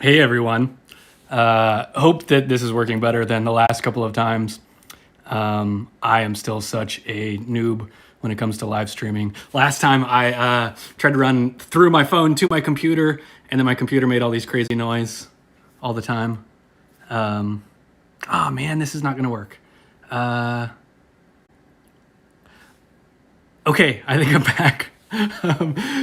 Hey everyone. Hope that this is working better than the last couple of times. I am still such a noob when it comes to live streaming. Last time I tried to run through my phone to my computer, and then my computer made all these crazy noise all the time. Oh man, this is not going to work. Okay, I think I'm back.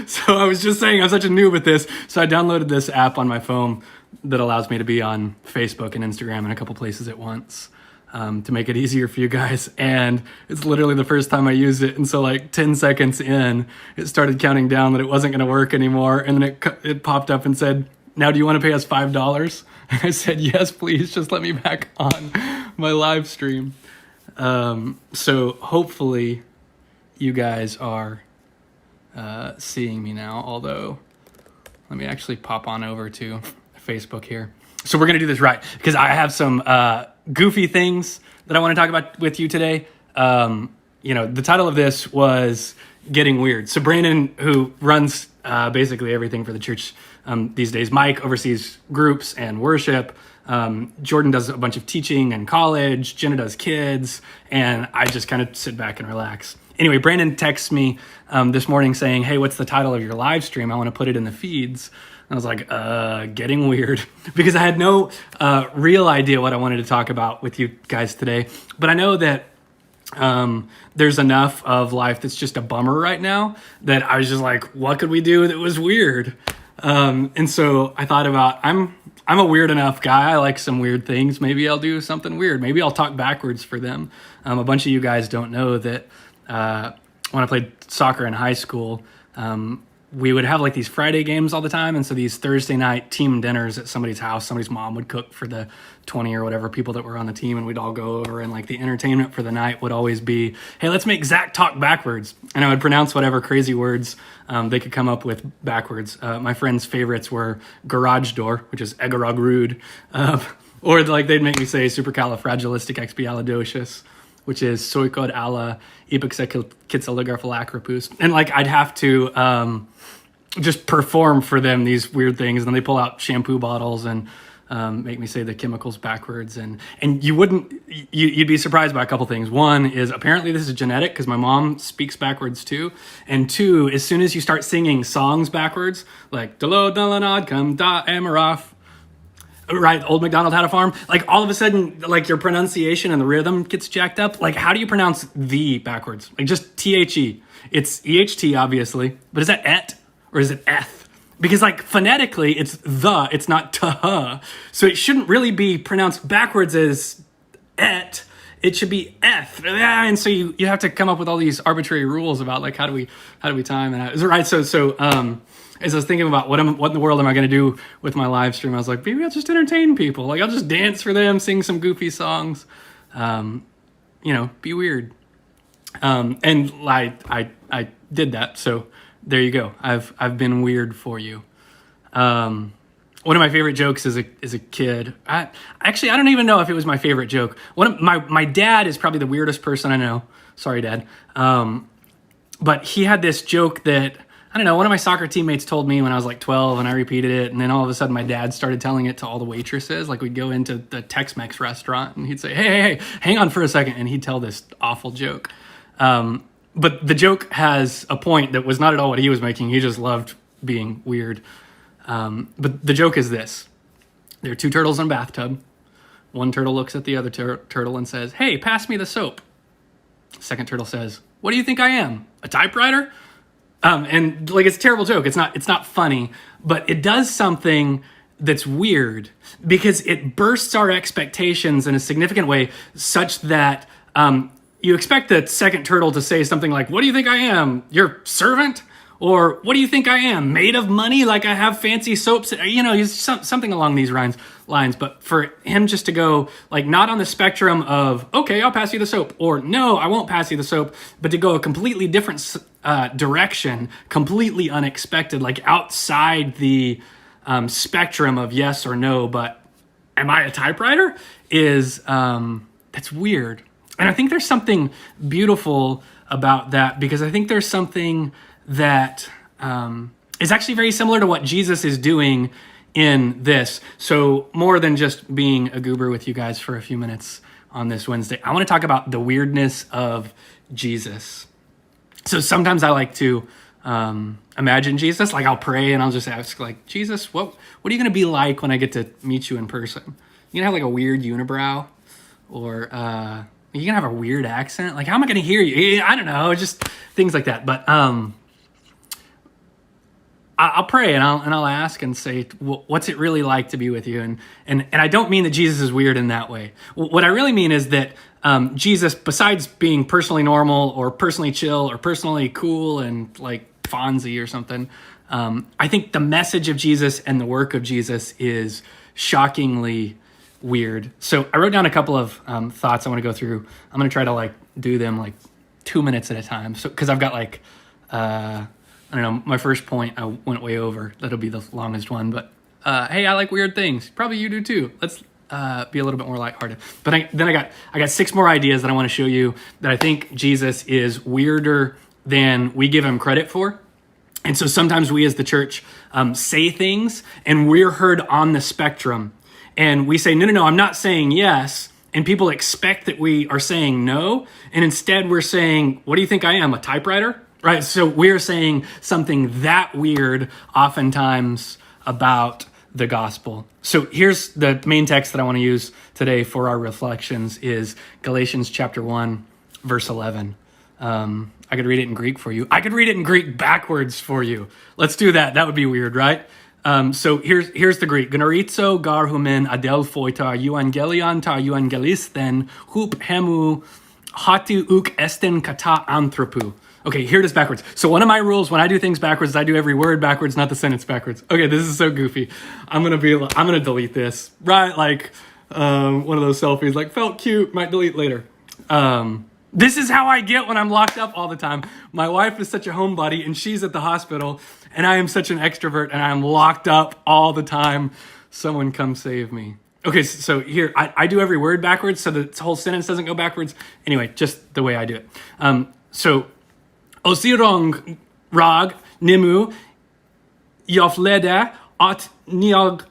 So I was just saying I'm such a noob at this. So I downloaded this app on my phone that allows me to be on Facebook and Instagram and a couple places at once to make it easier for you guys. And it's literally the first time I used it. And so like 10 seconds in, it started counting down that it wasn't going to work anymore. And then it popped up and said, "Now do you want to pay us $5?" And I said, "Yes, please. Just let me back on my live stream." So hopefully you guys are seeing me now, although let me actually pop on over to Facebook here. So we're going to do this right because I have some goofy things that I want to talk about with you today. The title of this was Getting Weird. So Brandon, who runs basically everything for the church these days, Mike oversees groups and worship. Jordan does a bunch of teaching and college. Jenna does kids. And I just kind of sit back and relax. Anyway, Brandon texts me this morning saying, "Hey, what's the title of your live stream? I want to put it in the feeds." And I was like, Getting Weird, because I had no real idea what I wanted to talk about with you guys today. But I know that there's enough of life that's just a bummer right now that I was just like, what could we do that was weird? And so I thought about, I'm a weird enough guy. I like some weird things. Maybe I'll do something weird. Maybe I'll talk backwards for them. A bunch of you guys don't know that when I played soccer in high school, we would have like these Friday games all the time. And so these Thursday night team dinners at somebody's house, somebody's mom would cook for the 20 or whatever people that were on the team. And we'd all go over, and like the entertainment for the night would always be, "Hey, let's make Zach talk backwards." And I would pronounce whatever crazy words they could come up with backwards. My friends' favorites were garage door, which is egaragrud. Or like they'd make me say supercalifragilisticexpialidocious, which is soikod ala ipixekitzaligorphalacropus. And like I'd have to just perform for them these weird things. And then they pull out shampoo bottles and make me say the chemicals backwards. And you'd be surprised by a couple things. One is apparently this is genetic because my mom speaks backwards too. And two, as soon as you start singing songs backwards, like "Delo Dalanad Come Da Amaroff," right, Old MacDonald Had a Farm, like all of a sudden, like your pronunciation and the rhythm gets jacked up. Like, how do you pronounce "the" backwards? Like just "the." It's "eht" obviously, but is that "et" or is it "eth"? Because like phonetically, it's "the," it's not "tuh." So it shouldn't really be pronounced backwards as "et." It should be "eth." And so you have to come up with all these arbitrary rules about like how do we time and right. So as I was thinking about what in the world am I going to do with my live stream, I was like, maybe I'll just entertain people. Like I'll just dance for them, sing some goofy songs, be weird. And I did that. So there you go. I've been weird for you. One of my favorite jokes as a kid. I don't even know if it was my favorite joke. My dad is probably the weirdest person I know. Sorry, Dad. But he had this joke that, I don't know, one of my soccer teammates told me when I was like 12, and I repeated it. And then all of a sudden my dad started telling it to all the waitresses. Like we'd go into the Tex-Mex restaurant and he'd say, hey, hang on for a second. And he'd tell this awful joke. But the joke has a point that was not at all what he was making. He just loved being weird. But the joke is this. There are two turtles in a bathtub. One turtle looks at the other turtle and says, "Hey, pass me the soap." Second turtle says, "What do you think I am? A typewriter?" And like, it's a terrible joke. It's not funny, but it does something that's weird because it bursts our expectations in a significant way such that you expect the second turtle to say something like, "What do you think I am? Your servant?" Or, "What do you think I am? Made of money? Like I have fancy soaps?" Something along these lines. But for him just to go like not on the spectrum of, "Okay, I'll pass you the soap," or "No, I won't pass you the soap," but to go a completely different direction, completely unexpected, like outside the spectrum of yes or no, but am I a typewriter? That's weird. And I think there's something beautiful about that, because I think there's something that is actually very similar to what Jesus is doing in this. So more than just being a goober with you guys for a few minutes on this Wednesday, I want to talk about the weirdness of Jesus. So sometimes I like to imagine Jesus, like I'll pray and I'll just ask, like, Jesus, what are you going to be like when I get to meet you in person? You gonna have like a weird unibrow, or you gonna have a weird accent? Like, how am I gonna hear you? I don't know, just things like that. But I'll pray and I'll ask and say, what's it really like to be with you? And I don't mean that Jesus is weird in that way. What I really mean is that Jesus, besides being personally normal or personally chill or personally cool and like Fonzie or something, I think the message of Jesus and the work of Jesus is shockingly weird. So I wrote down a couple of thoughts I want to go through. I'm going to try to like do them like 2 minutes at a time. So, because I've got like, I don't know, my first point I went way over. That'll be the longest one. But hey, I like weird things. Probably you do too. Let's be a little bit more lighthearted. But I got 6 more ideas that I want to show you that I think Jesus is weirder than we give him credit for. And so sometimes we as the church say things and we're heard on the spectrum. And we say, no, I'm not saying yes. And people expect that we are saying no. And instead we're saying, what do you think I am, a typewriter? Right? So we're saying something that weird oftentimes about the gospel. So here's the main text that I want to use today for our reflections is Galatians chapter 1, verse 11. I could read it in Greek for you. I could read it in Greek backwards for you. Let's do that. That would be weird, right? So here's the Greek. Gnorizo garhumen adelphoi ta euangelion ta euangelisten hup hemu hatu uk esten kata anthropu. Okay, here it is backwards. So one of my rules when I do things backwards is I do every word backwards, not the sentence backwards. Okay, this is so goofy. I'm gonna delete this. Right, like one of those selfies, like felt cute, might delete later. This is how I get when I'm locked up all the time. My wife is such a homebody and she's at the hospital and I am such an extrovert and I'm locked up all the time. Someone come save me. Okay, so here, I do every word backwards so the whole sentence doesn't go backwards. Anyway, just the way I do it. So, osirong rag nimu yofleda at niog.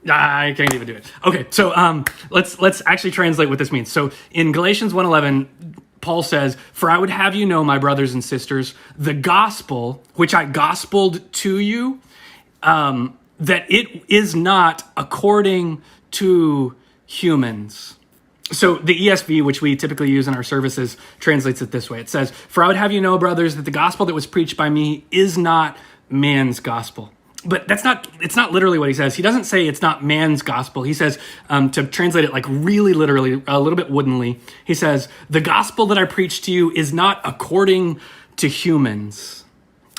I can't even do it. Okay, so let's actually translate what this means. So in Galatians 1:11, Paul says, "For I would have you know, my brothers and sisters, the gospel which I gospeled to you, that it is not according to humans." So the ESV, which we typically use in our services, translates it this way. It says, "For I would have you know, brothers, that the gospel that was preached by me is not man's gospel." But it's not literally what he says. He doesn't say it's not man's gospel. He says, to translate it like really literally, a little bit woodenly, he says, the gospel that I preach to you is not according to humans.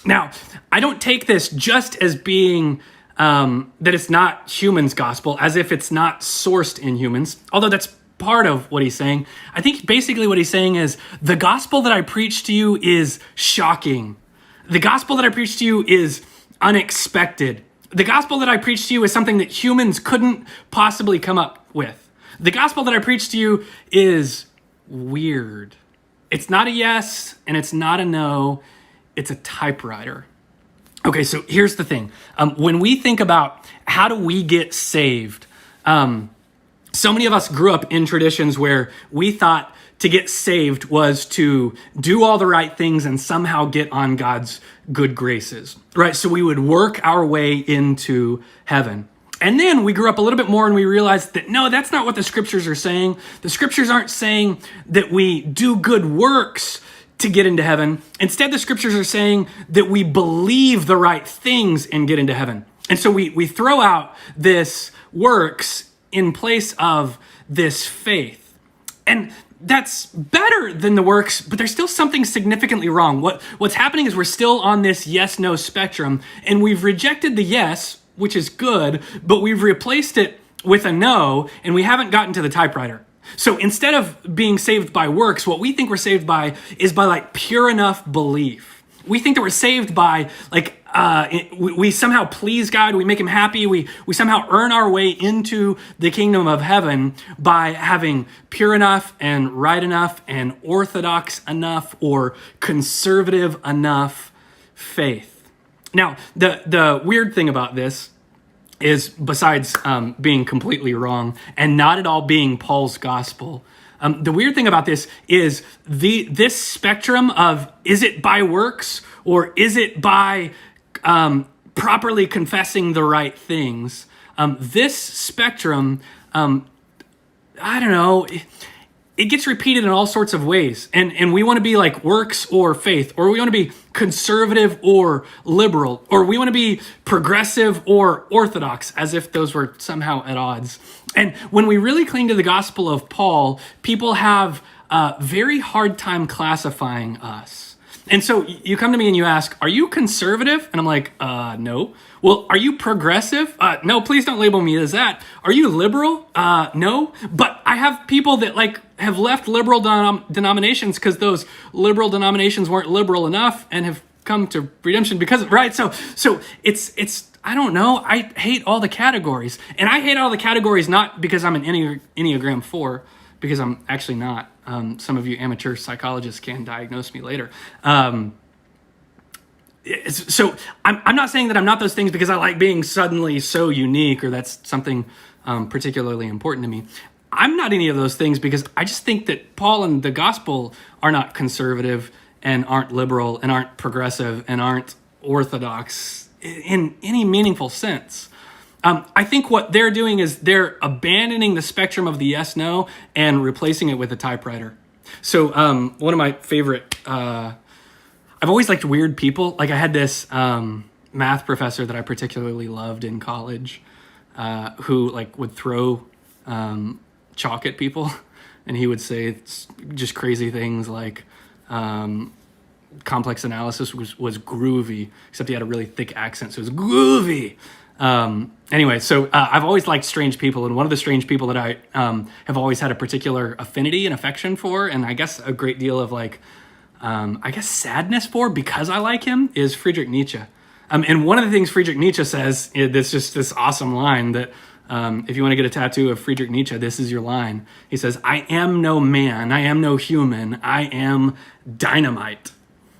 Now, I don't take this just as being that it's not humans' gospel, as if it's not sourced in humans, although that's part of what he's saying. I think basically what he's saying is the gospel that I preach to you is shocking. The gospel that I preach to you is unexpected. The gospel that I preach to you is something that humans couldn't possibly come up with. The gospel that I preach to you is weird. It's not a yes and it's not a no. It's a typewriter. Okay, so here's the thing. When we think about how do we get saved, so many of us grew up in traditions where we thought to get saved was to do all the right things and somehow get on God's good graces, right? So we would work our way into heaven. And then we grew up a little bit more and we realized that, no, that's not what the scriptures are saying. The scriptures aren't saying that we do good works to get into heaven. Instead, the scriptures are saying that we believe the right things and get into heaven. And so we throw out this works in place of this faith. And that's better than the works, but there's still something significantly wrong. What's happening is we're still on this yes-no spectrum, and we've rejected the yes, which is good, but we've replaced it with a no, and we haven't gotten to the typewriter. So instead of being saved by works, what we think we're saved by is by like pure enough belief. We think that we're saved by like, we somehow please God, we make him happy, we somehow earn our way into the kingdom of heaven by having pure enough and right enough and orthodox enough or conservative enough faith. Now, the weird thing about this is, besides being completely wrong and not at all being Paul's gospel, the weird thing about this is this spectrum of, is it by works or is it by properly confessing the right things? This spectrum, I don't know, it gets repeated in all sorts of ways. And we want to be like works or faith, or we want to be conservative or liberal, or we want to be progressive or orthodox, as if those were somehow at odds. And when we really cling to the gospel of Paul, people have a very hard time classifying us. And so you come to me and you ask, are you conservative? And I'm like, no. Well, are you progressive? No, please don't label me as that. Are you liberal? No. But I have people that have left liberal denominations because those liberal denominations weren't liberal enough and have come to redemption because, right? So it's I don't know. I hate all the categories. And I hate all the categories not because I'm an Enneagram 4, because I'm actually not. Some of you amateur psychologists can diagnose me later. So I'm not saying that I'm not those things because I like being suddenly so unique or that's something particularly important to me. I'm not any of those things because I just think that Paul and the gospel are not conservative and aren't liberal and aren't progressive and aren't orthodox in any meaningful sense. I think what they're doing is they're abandoning the spectrum of the yes-no and replacing it with a typewriter. So one of my favorite, I've always liked weird people. Like I had this math professor that I particularly loved in college who would throw chalk at people, and he would say just crazy things like complex analysis was groovy, except he had a really thick accent, so it was groovy. Anyway, so I've always liked strange people, and one of the strange people that I have always had a particular affinity and affection for, and I guess a great deal of sadness for, because I like him, is Friedrich Nietzsche. And one of the things Friedrich Nietzsche says, that's just this awesome line that if you want to get a tattoo of Friedrich Nietzsche, this is your line. He says, "I am no man, I am no human, I am dynamite."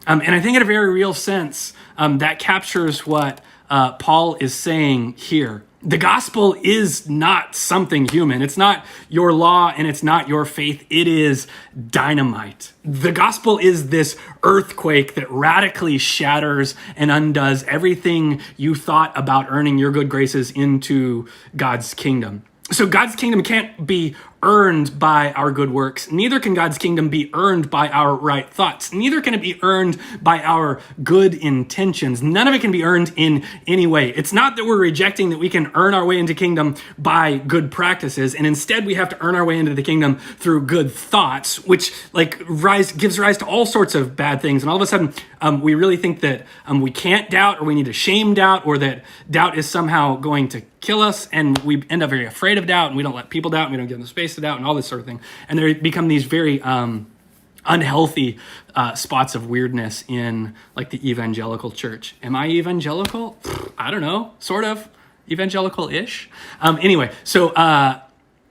And I think in a very real sense, that captures what Paul is saying here. The gospel is not something human. It's not your law and it's not your faith. It is dynamite. The gospel is this earthquake that radically shatters and undoes everything you thought about earning your good graces into God's kingdom. So God's kingdom can't be earned by our good works. Neither can God's kingdom be earned by our right thoughts. Neither can it be earned by our good intentions. None of it can be earned in any way. It's not that we're rejecting that we can earn our way into kingdom by good practices, and instead we have to earn our way into the kingdom through good thoughts, which gives rise to all sorts of bad things. And all of a sudden, we really think that we can't doubt, or we need to shame doubt, or that doubt is somehow going to kill us, and we end up very afraid of doubt, and we don't let people doubt, and we don't give them space to doubt, and all this sort of thing. And there become these very unhealthy spots of weirdness in the evangelical church. Am I evangelical? I don't know, sort of evangelical-ish. Anyway, so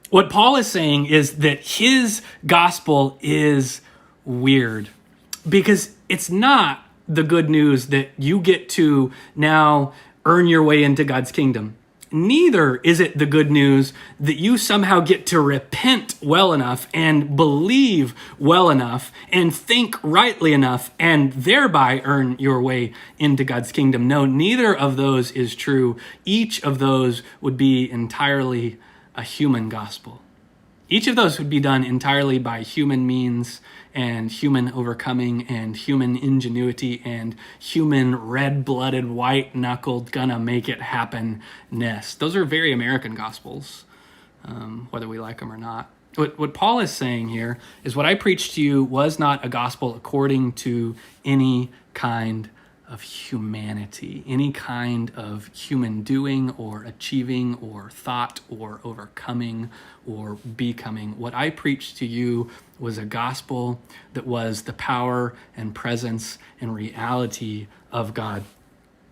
what Paul is saying is that his gospel is weird because it's not the good news that you get to now earn your way into God's kingdom. Neither is it the good news that you somehow get to repent well enough and believe well enough and think rightly enough and thereby earn your way into God's kingdom. No, neither of those is true. Each of those would be entirely a human gospel. Each of those would be done entirely by human means and human overcoming and human ingenuity and human red-blooded, white-knuckled, gonna make it happen-ness. Those are very American gospels, whether we like them or not. What Paul is saying here is what I preached to you was not a gospel according to any kind of humanity, any kind of human doing or achieving or thought or overcoming or becoming. What I preached to you was a gospel that was the power and presence and reality of God.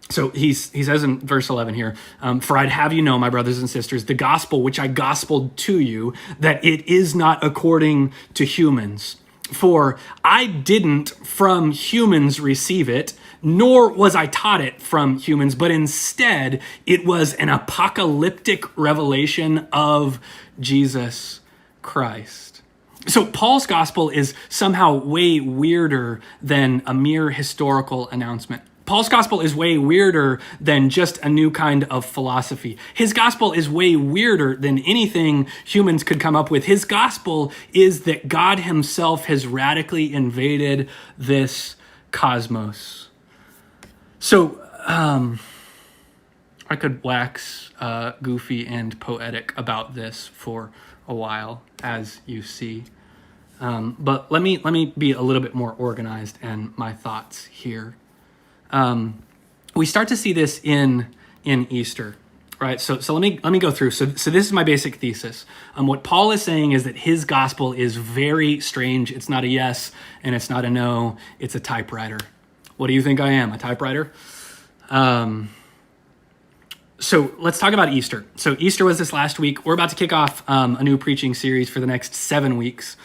So he says in verse 11 here, "For I'd have you know, my brothers and sisters, the gospel which I gospeled to you, that it is not according to humans. For I didn't from humans receive it, nor was I taught it from humans, but instead it was an apocalyptic revelation of Jesus Christ. So Paul's gospel is somehow way weirder than a mere historical announcement. Paul's gospel is way weirder than just a new kind of philosophy. His gospel is way weirder than anything humans could come up with. His gospel is that God himself has radically invaded this cosmos. So I could wax goofy and poetic about this for a while, as you see. But let me be a little bit more organized in my thoughts here. We start to see this in Easter, right? So let me go through. So this is my basic thesis. What Paul is saying is that his gospel is very strange. It's not a yes and it's not a no. It's a typewriter. What do you think I am? A typewriter? So let's talk about Easter. So Easter was this last week. We're about to kick off a new preaching series for the next 7 weeks.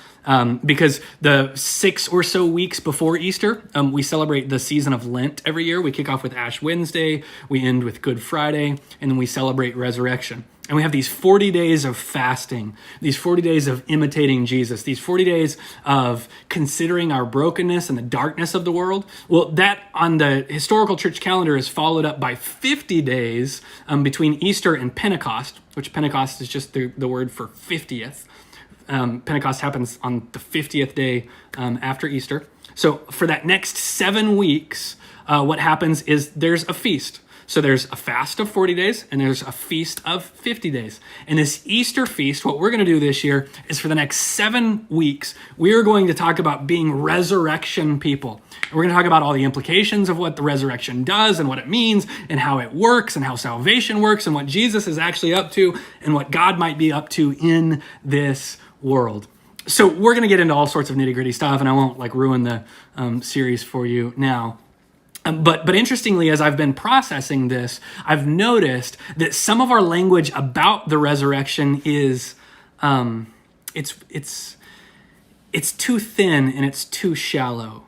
Because the 6 or so weeks before Easter, we celebrate the season of Lent every year. We kick off with Ash Wednesday, we end with Good Friday, and then we celebrate Resurrection. And we have these 40 days of fasting, these 40 days of imitating Jesus, these 40 days of considering our brokenness and the darkness of the world. Well, that on the historical church calendar is followed up by 50 days between Easter and Pentecost, which Pentecost is just the word for 50th. Pentecost happens on the 50th day after Easter. So for that next 7 weeks, what happens is there's a feast. So there's a fast of 40 days and there's a feast of 50 days. And this Easter feast, what we're going to do this year is for the next 7 weeks, we are going to talk about being resurrection people. And we're going to talk about all the implications of what the resurrection does and what it means and how it works and how salvation works and what Jesus is actually up to and what God might be up to in this world. So we're going to get into all sorts of nitty-gritty stuff, and I won't ruin the series for you now. But interestingly, as I've been processing this, I've noticed that some of our language about the resurrection is it's too thin and it's too shallow.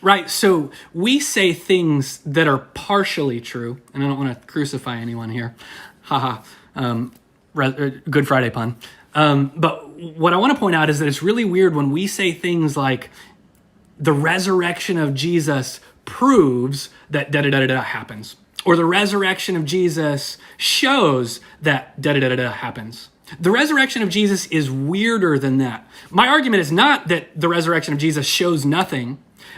Right, so we say things that are partially true, and I don't want to crucify anyone here. Haha, Good Friday pun. But what I want to point out is that it's really weird when we say things like the resurrection of Jesus proves that da-da-da-da-da happens, or the resurrection of Jesus shows that da-da-da-da-da happens. The resurrection of Jesus is weirder than that. My argument is not that the resurrection of Jesus shows nothing,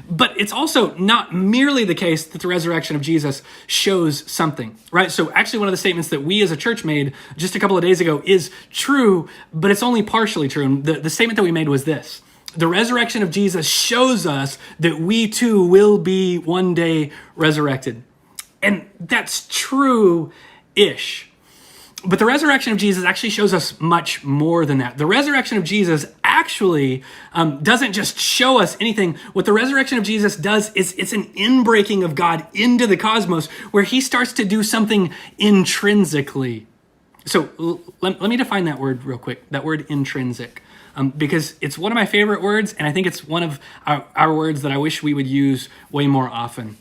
but it's also not merely the case that the resurrection of Jesus shows something, right? So actually one of the statements that we as a church made just a couple of days ago is true, but it's only partially true. And the statement that we made was this: the resurrection of Jesus shows us that we too will be one day resurrected. And that's true-ish. But the resurrection of Jesus actually shows us much more than that. The resurrection of Jesus actually doesn't just show us anything. What the resurrection of Jesus does is it's an inbreaking of God into the cosmos where he starts to do something intrinsically. So let me define that word real quick, that word intrinsic, because it's one of my favorite words, and I think it's one of our words that I wish we would use way more often.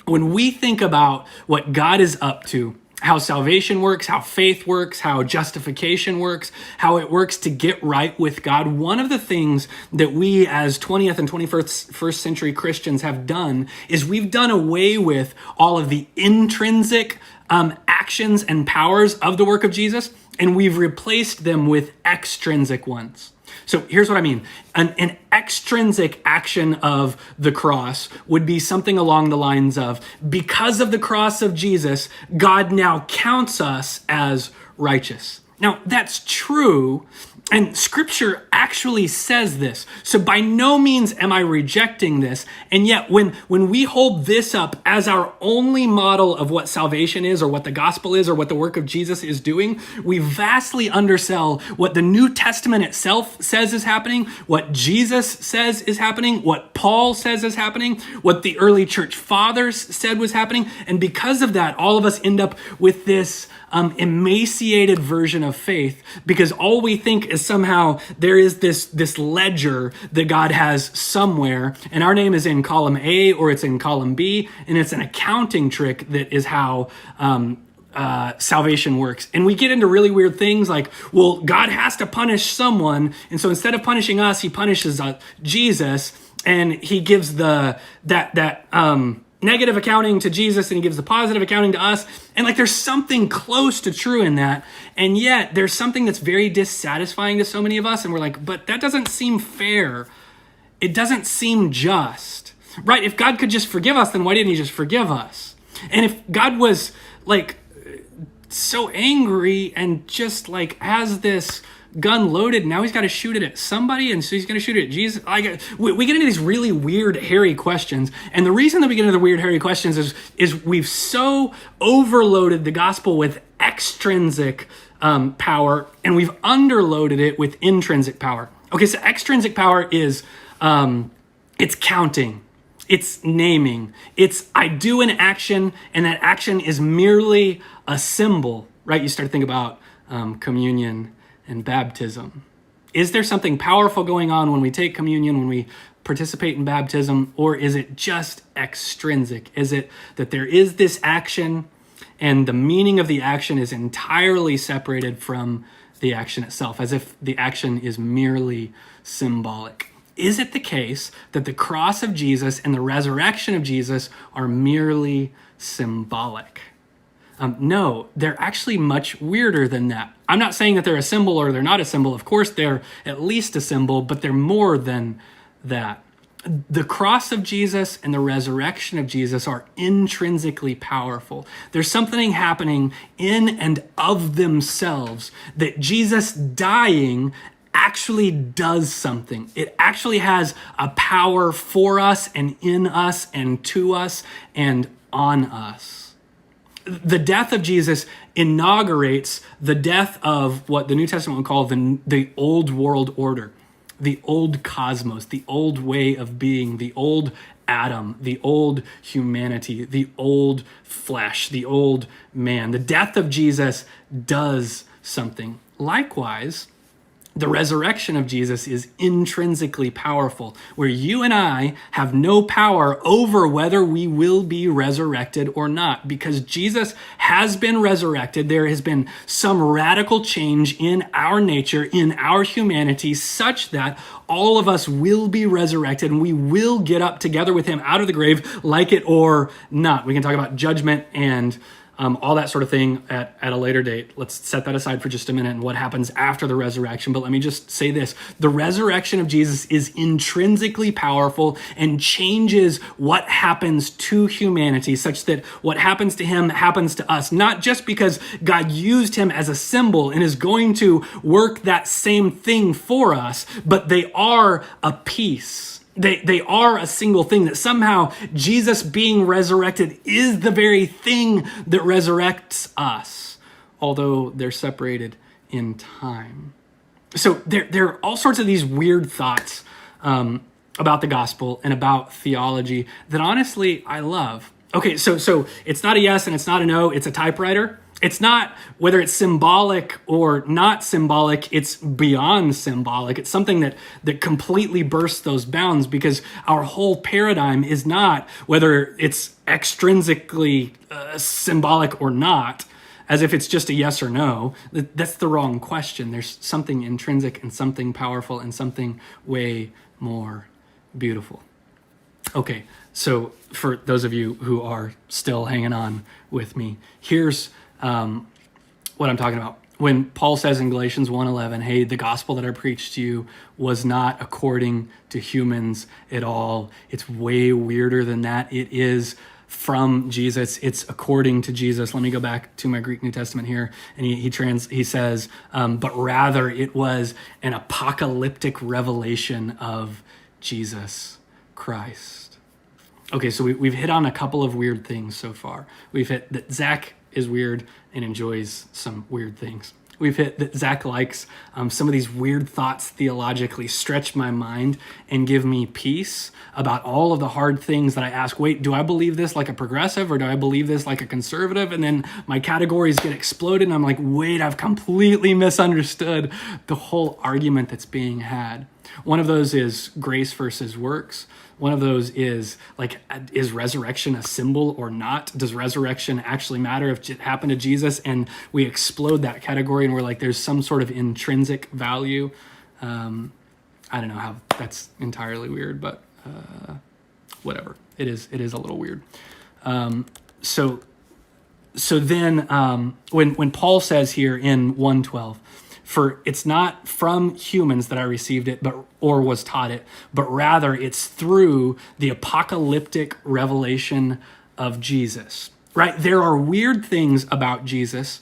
When we think about what God is up to, how salvation works, how faith works, how justification works, how it works to get right with God, one of the things that we as 20th and 21st century Christians have done is we've done away with all of the intrinsic actions and powers of the work of Jesus, and we've replaced them with extrinsic ones. So here's what I mean. An extrinsic action of the cross would be something along the lines of, because of the cross of Jesus, God now counts us as righteous. Now, that's true, and Scripture actually says this. So by no means am I rejecting this, and yet when we hold this up as our only model of what salvation is, or what the gospel is, or what the work of Jesus is doing, we vastly undersell what the New Testament itself says is happening, what Jesus says is happening, what Paul says is happening, what the early church fathers said was happening, and because of that, all of us end up with this emaciated version of faith, because all we think is somehow there is this ledger that God has somewhere, and our name is in column A or it's in column B, and it's an accounting trick that is how salvation works. And we get into really weird things like, well, God has to punish someone, and so instead of punishing us, he punishes Jesus, and he gives that negative accounting to Jesus, and he gives the positive accounting to us. And like, there's something close to true in that, and yet there's something that's very dissatisfying to so many of us, and we're like, but that doesn't seem fair. It doesn't seem just, right? If God could just forgive us, then why didn't he just forgive us? And if God was like so angry and just like has this gun loaded, now he's got to shoot it at somebody, and so he's going to shoot it at Jesus. We get into these really weird, hairy questions, and the reason that we get into the weird, hairy questions is we've so overloaded the gospel with extrinsic power, and we've underloaded it with intrinsic power. Okay, so extrinsic power is it's counting. It's naming. It's I do an action, and that action is merely a symbol, right? You start to think about communion and baptism. Is there something powerful going on when we take communion, when we participate in baptism, or is it just extrinsic? Is it that there is this action and the meaning of the action is entirely separated from the action itself, as if the action is merely symbolic? Is it the case that the cross of Jesus and the resurrection of Jesus are merely symbolic? No, they're actually much weirder than that. I'm not saying that they're a symbol or they're not a symbol. Of course, they're at least a symbol, but they're more than that. The cross of Jesus and the resurrection of Jesus are intrinsically powerful. There's something happening in and of themselves that Jesus dying actually does something. It actually has a power for us and in us and to us and on us. The death of Jesus inaugurates the death of what the New Testament would call the old world order, the old cosmos, the old way of being, the old Adam, the old humanity, the old flesh, the old man. The death of Jesus does something. Likewise, the resurrection of Jesus is intrinsically powerful, where you and I have no power over whether we will be resurrected or not. Because Jesus has been resurrected, there has been some radical change in our nature, in our humanity, such that all of us will be resurrected and we will get up together with him out of the grave, like it or not. We can talk about judgment and all that sort of thing at a later date. Let's set that aside for just a minute and what happens after the resurrection. But let me just say this. The resurrection of Jesus is intrinsically powerful and changes what happens to humanity, such that what happens to him happens to us, not just because God used him as a symbol and is going to work that same thing for us, but they are a piece. They are a single thing, that somehow Jesus being resurrected is the very thing that resurrects us, although they're separated in time. So there are all sorts of these weird thoughts about the gospel and about theology that honestly I love. Okay, so it's not a yes and it's not a no, it's a typewriter. It's not whether it's symbolic or not symbolic, it's beyond symbolic. It's something that completely bursts those bounds, because our whole paradigm is not whether it's extrinsically symbolic or not, as if it's just a yes or no. That's the wrong question. There's something intrinsic and something powerful and something way more beautiful. Okay, so for those of you who are still hanging on with me, here's what I'm talking about. When Paul says in Galatians 1:11, hey, the gospel that I preached to you was not according to humans at all. It's way weirder than that. It is from Jesus. It's according to Jesus. Let me go back to my Greek New Testament here. And he says, but rather it was an apocalyptic revelation of Jesus Christ. Okay, so we've hit on a couple of weird things so far. We've hit that Zach is weird and enjoys some weird things. we've hit that Zach likes. Some of these weird thoughts theologically stretch my mind and give me peace about all of the hard things that I ask. Wait, do I believe this like a progressive or do I believe this like a conservative? And then my categories get exploded and I'm like, wait, I've completely misunderstood the whole argument that's being had. One of those is grace versus works. One of those is like, is resurrection a symbol or not? Does resurrection actually matter if it happened to Jesus? And we explode that category and we're like, there's some sort of intrinsic value. I don't know how that's entirely weird, but whatever. It is a little weird. So then when Paul says here in 1:12, for it's not from humans that I received it, or was taught it, but rather it's through the apocalyptic revelation of Jesus, right? There are weird things about Jesus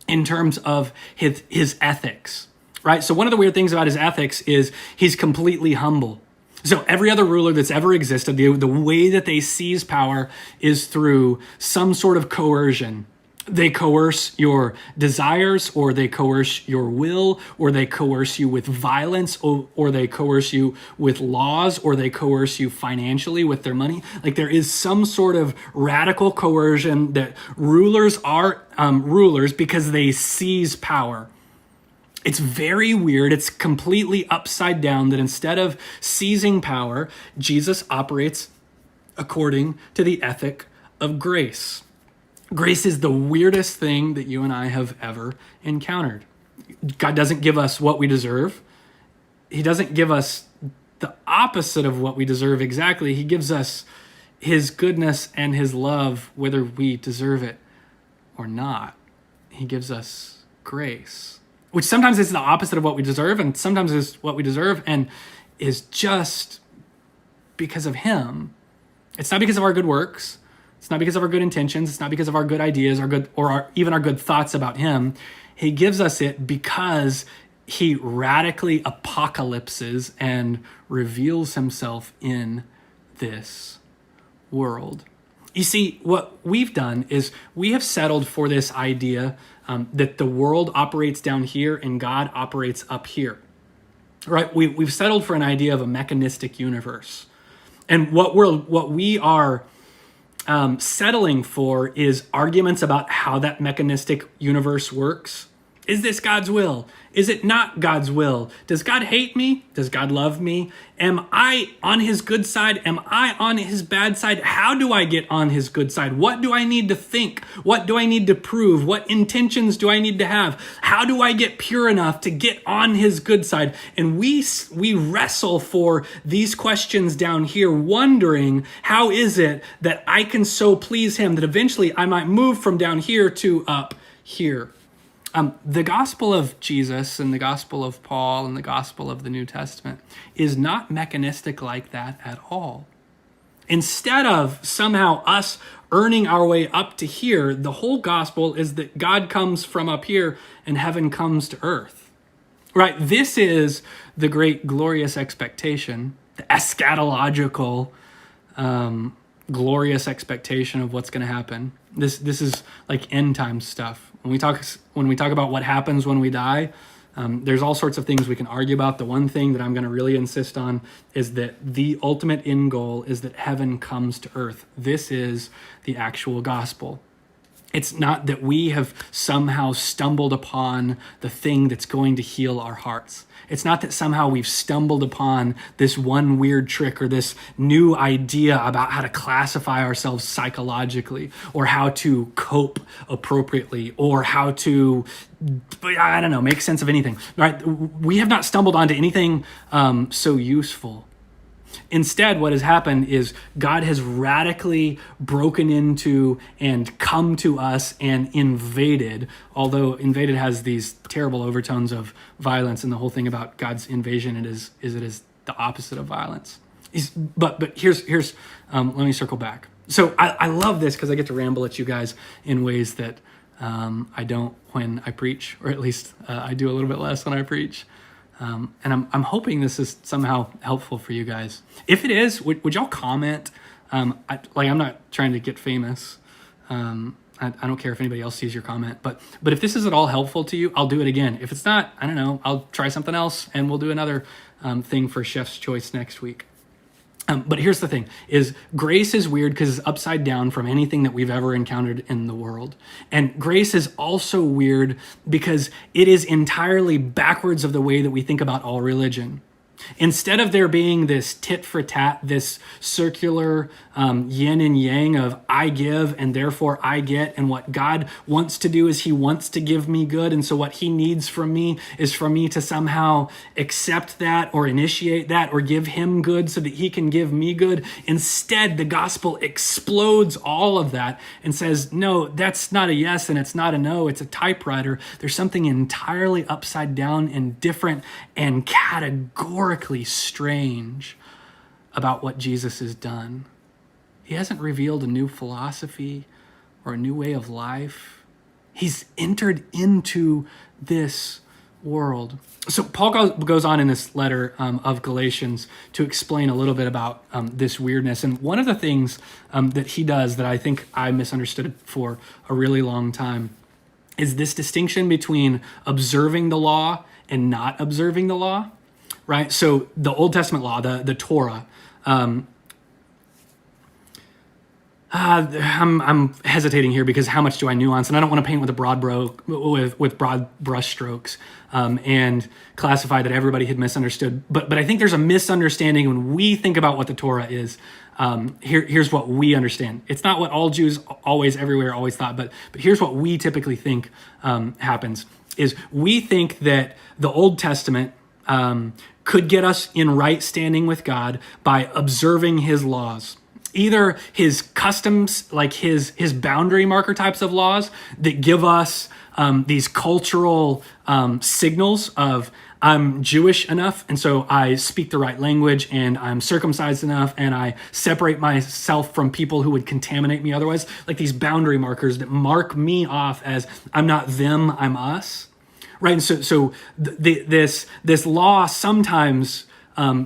in terms of his ethics, right? So one of the weird things about his ethics is he's completely humble. So every other ruler that's ever existed, the way that they seize power is through some sort of coercion. They coerce your desires, or they coerce your will, or they coerce you with violence, or they coerce you with laws, or they coerce you financially with their money. Like there is some sort of radical coercion that rulers are rulers because they seize power. It's very weird. It's completely upside down that instead of seizing power, Jesus operates according to the ethic of grace. Grace is the weirdest thing that you and I have ever encountered. God doesn't give us what we deserve. He doesn't give us the opposite of what we deserve exactly. He gives us his goodness and his love, whether we deserve it or not. He gives us grace, which sometimes is the opposite of what we deserve, and sometimes is what we deserve, and is just because of him. It's not because of our good works. It's not because of our good intentions. It's not because of our good ideas even our good thoughts about him. He gives us it because he radically apocalypses and reveals himself in this world. You see, what we've done is we have settled for this idea that the world operates down here and God operates up here. Right? We've settled for an idea of a mechanistic universe. And what we are settling for is arguments about how that mechanistic universe works. Is this God's will? Is it not God's will? Does God hate me? Does God love me? Am I on his good side? Am I on his bad side? How do I get on his good side? What do I need to think? What do I need to prove? What intentions do I need to have? How do I get pure enough to get on his good side? And we wrestle for these questions down here, wondering how is it that I can so please him that eventually I might move from down here to up here. The gospel of Jesus and the gospel of Paul and the gospel of the New Testament is not mechanistic like that at all. Instead of somehow us earning our way up to here, the whole gospel is that God comes from up here and heaven comes to earth. Right? This is the great glorious expectation, the eschatological glorious expectation of what's going to happen. This is like end time stuff. When we talk about what happens when we die, there's all sorts of things we can argue about. The one thing that I'm going to really insist on is that the ultimate end goal is that heaven comes to earth. This is the actual gospel. It's not that we have somehow stumbled upon the thing that's going to heal our hearts. It's not that somehow we've stumbled upon this one weird trick or this new idea about how to classify ourselves psychologically or how to cope appropriately or how to, I don't know, make sense of anything. Right? We have not stumbled onto anything so useful. Instead, what has happened is God has radically broken into and come to us and invaded, although invaded has these terrible overtones of violence, and the whole thing about God's invasion is the opposite of violence. But here's let me circle back. So I love this because I get to ramble at you guys in ways that I don't when I preach, or at least I do a little bit less when I preach. And I'm hoping this is somehow helpful for you guys. If it is, would y'all comment? I'm not trying to get famous. I'm I don't care if anybody else sees your comment, but if this is at all helpful to you, I'll do it again. If it's not, I don't know, I'll try something else and we'll do another thing for Chef's Choice next week. But here's the thing, is grace is weird because it's upside down from anything that we've ever encountered in the world. And grace is also weird because it is entirely backwards of the way that we think about all religion. Instead of there being this tit for tat, this circular yin and yang of I give and therefore I get, and what God wants to do is he wants to give me good, and so what he needs from me is for me to somehow accept that or initiate that or give him good so that he can give me good. Instead, the gospel explodes all of that and says, no, that's not a yes and it's not a no, it's a typewriter. There's something entirely upside down and different and categorically strange about what Jesus has done. He hasn't revealed a new philosophy or a new way of life. He's entered into this world. So Paul goes on in this letter of Galatians to explain a little bit about this weirdness. And one of the things that he does that I think I misunderstood for a really long time is this distinction between observing the law and not observing the law, right? So the Old Testament law, the Torah, I'm hesitating here because how much do I nuance? And I don't want to paint with a broad brush strokes and classify that everybody had misunderstood. But I think there's a misunderstanding when we think about what the Torah is. Here's what we understand. It's not what all Jews always, everywhere, always thought, but here's what we typically think happens, is we think that the Old Testament could get us in right standing with God by observing his laws. Either his customs, like his boundary marker types of laws that give us these cultural signals of I'm Jewish enough, and so I speak the right language, and I'm circumcised enough, and I separate myself from people who would contaminate me otherwise, like these boundary markers that mark me off as I'm not them, I'm us, right? And so this law sometimes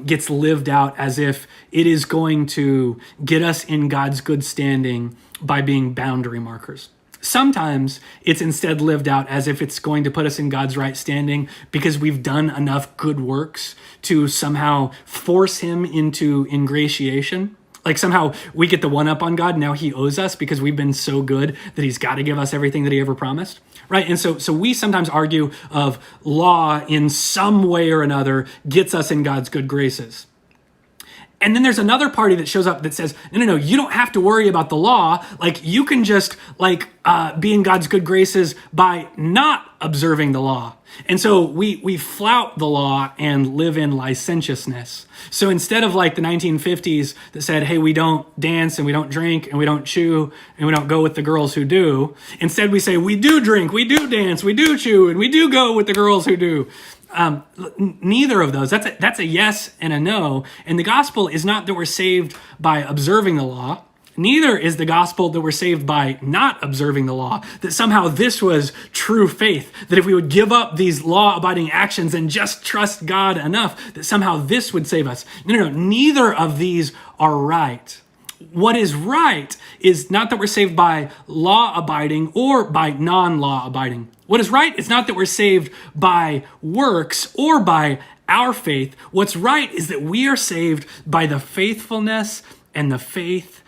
gets lived out as if it is going to get us in God's good standing by being boundary markers. Sometimes it's instead lived out as if it's going to put us in God's right standing because we've done enough good works to somehow force him into ingratiation. Like somehow we get the one up on God. Now he owes us because we've been so good that he's got to give us everything that he ever promised. Right. And so we sometimes argue of law in some way or another gets us in God's good graces. And then there's another party that shows up that says, no, you don't have to worry about the law. Like you can just be in God's good graces by not observing the law. And so we flout the law and live in licentiousness. So instead of like the 1950s that said, hey, we don't dance and we don't drink and we don't chew and we don't go with the girls who do, instead we say we do drink, we do dance, we do chew, and we do go with the girls who do. Neither of those. That's a yes and a no. And the gospel is not that we're saved by observing the law. Neither is the gospel that we're saved by not observing the law, that somehow this was true faith, that if we would give up these law-abiding actions and just trust God enough, that somehow this would save us. No, neither of these are right. What is right is not that we're saved by law-abiding or by non-law-abiding. What is right is not that we're saved by works or by our faith. What's right is that we are saved by the faithfulness and the faith